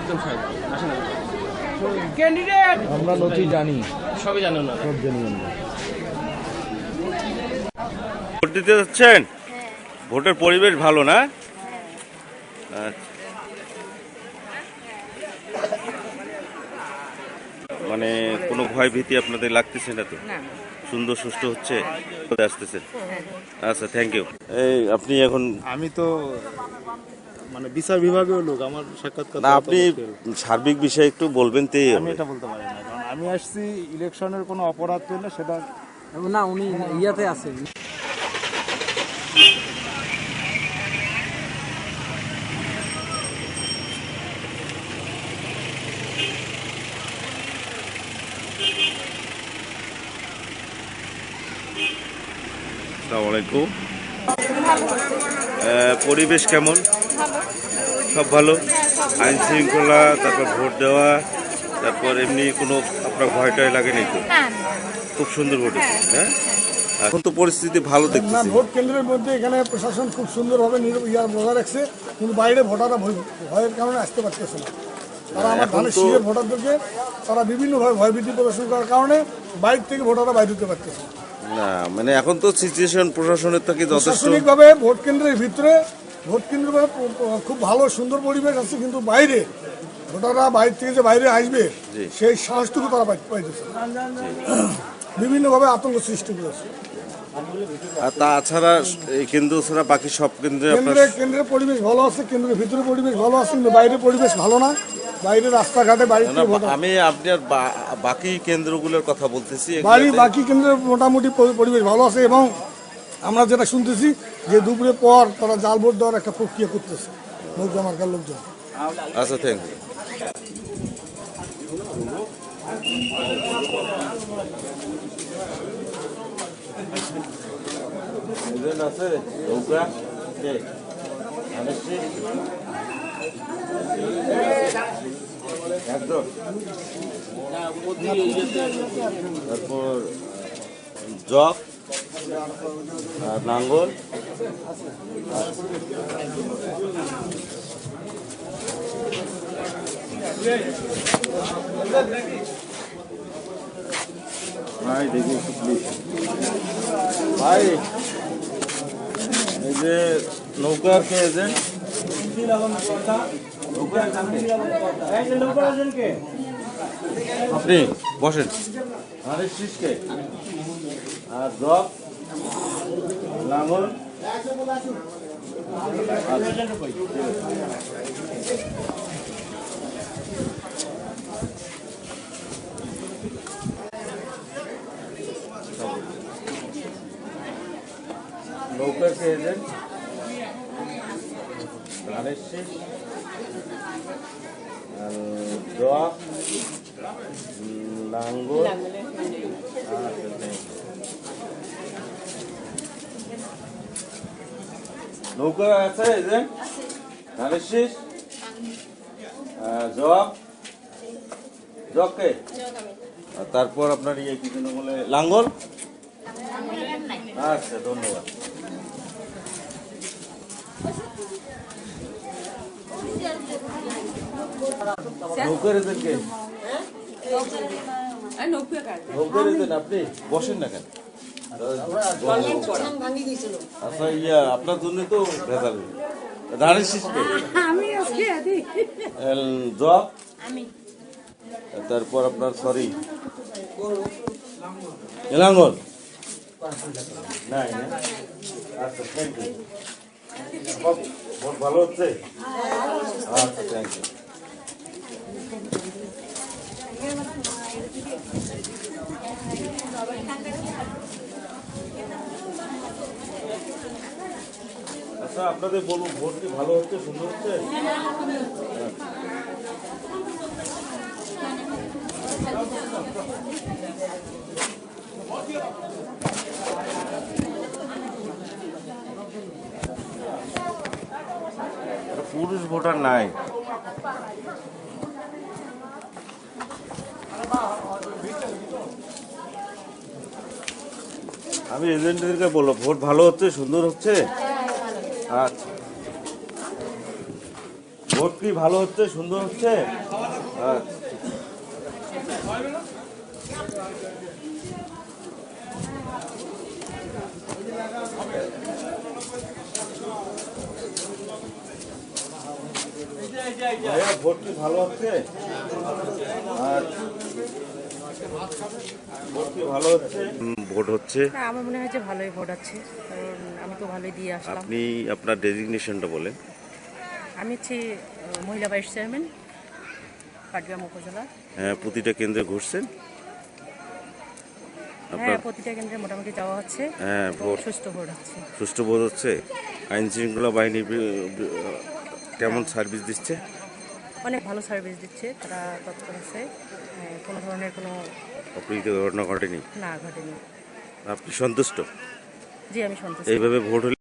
একদম সবাই আসেন ক্যান্ডিডেট আমরা নথি জানি, সবই জানেন না সব জানি আমরা। ভোট দিতে যাচ্ছেন? ভোটের পরিবেশ ভালো না? আচ্ছা। মানে কোনো ভয় ভীতি আপনাদের লাগতেছে না তো? সুন্দর সুষ্ঠু হচ্ছে, আসতেছেন? আচ্ছা, থ্যাংক ইউ। এই আপনি এখন আমি তো মানে বিচার বিভাগীয় লোক, আমার সাক্ষাৎকার না, আপনি সার্বিক বিষয়ে একটু বলবেন তো। আমি এটা বলতে পারি না, কারণ আমি আসছি ইলেকশনের কোনো অপরাধ পেলে সেটা না, উনি ইয়াতে আছেন। আসসালামু আলাইকুম। পরিবেশ কেমন? সব ভালো? আইন শৃঙ্খলা, তারপর ভোট দেওয়া, তারপর এমনি কোনো আপনার ভয় টয় লাগেনি তো? খুব সুন্দর ভোট হচ্ছে, হ্যাঁ? এখন তো পরিস্থিতি ভালো না, দেখতেছি। ভোট কেন্দ্রের মধ্যে এখানে প্রশাসন খুব সুন্দরভাবে বজায় রাখছে, কিন্তু বাইরে ভোটাররা ভয়ের কারণে আসতে পারতেছে না। তারা আমার এখন ধানের তো- শীষের ভোটারদেরকে তারা বিভিন্নভাবে ভয়ভীতি প্রদর্শন করার কারণে বাইরে থেকে ভোটাররা বাইরে হতে পারতেছে না। না, মানে এখন তো সিচুয়েশন প্রশাসনের থেকে যথেষ্ট। প্রশাসনিকভাবে ভোট কেন্দ্রের ভিতরে ভোট কেন্দ্রের খুব ভালো সুন্দর পরিবেশ আছে, কিন্তু বাইরে ভোটাররা বাইরে থেকে যে বাইরে আসবে জি। সেই সাহসটুকু তারা পাইতেছে না। বিভিন্নভাবে আতঙ্ক সৃষ্টি করেছে। আর তাছাড়া এই কেন্দ্র ছাড়া বাকি সব কেন্দ্রে আপনার কেন্দ্রের পরিবেশ ভালো আছে, কেন্দ্রের ভিতরে পরিবেশ ভালো আছে, কিন্তু বাইরের পরিবেশ ভালো না। বাইরে রাস্তাঘাটে বাইরে না, থেকে ভোটার আমি আপনার বাকি কেন্দ্রগুলোর কথা বলতেছি। বাকি কেন্দ্রের মোটামুটি পরিবেশ ভালো আছে, এবং আমরা যেটা শুনতেছি যে দুপুরের পর তারা জাল ভোট দেওয়ার একটা প্রক্রিয়া করতেছে মৌজা মার্কার লোকজন। আচ্ছা, থ্যাংক ইউ। আছে নৌকা একদম, তারপর জগ আর নাঙ্গল। ভাই দেখি একটু প্লিজ ভাই, এই যে নৌকার কে এজেন্ট, আপনি বসেন। আরে শীষকে আর জগ লাঙ্গল। নৌকার কে এজেন্ট, ধানের শীষ আর জগ লাঙ্গল। নৌকা আছে এজেন্ট, ধানের শীষ, জগ জগকে, তারপর আপনার ইয়ে কি যেন বলে লাঙ্গল। আচ্ছা, ধন্যবাদ। নৌকার এজেন্ট কে? নৌকার এজেন্ট আপনি বসেন না কেন? আচ্ছা, ইয়া আপনার জন্য তো ভেজাল। ধানের শীষকে জব, তারপর আপনার সরি লাঙ্গল নাই না? আচ্ছা, থ্যাংক ইউ। ভোট ভালো হচ্ছে? আচ্ছা, থ্যাংক ইউ। আচ্ছা, আপনাদের বলুন, ভোট কি ভালো হচ্ছে, সুন্দর হচ্ছে? পুরুষ ভোটার নাই। আমি এজেন্টদেরকে বলবো ভোট ভালো হচ্ছে, সুন্দর হচ্ছে। আচ্ছা, ভোট কি ভালো হচ্ছে, সুন্দর হচ্ছে? আচ্ছা। ভাইয়া, ভোট কি ভালো হচ্ছে? আচ্ছা। ভোট কি ভালো হচ্ছে? ভোট হচ্ছে। না, আমার মনে হয় যে ভালোই ভোট আছে, কারণ আমি তো ভালোই দিয়ে আসলাম। আপনি আপনার ডেজিগনেশনটা বলেন। আমি হচ্ছে মহিলা ভাইস চেয়ারম্যান, পাটগ্রাম উপজেলা। হ্যাঁ, প্রতিটা কেন্দ্রে ঘুরছেন? হ্যাঁ, আপনার প্রতিটা কেন্দ্রে মোটামুটি যাওয়া হচ্ছে। হ্যাঁ, এবং ভোট সুস্থ ভোট হচ্ছে। সুষ্ঠু বোধ হচ্ছে? আইন শৃঙ্খলা বাহিনী কেমন সার্ভিস দিচ্ছে? অনেক ভালো সার্ভিস দিচ্ছে, তারা তৎপর আছে, কোনো ধরনের কোনো অপ্রীতি ঘটনা ঘটেনি? না ঘটেনি। আপনি সন্তুষ্ট? জি, আমি সন্তুষ্ট। এইভাবে ভোট হলে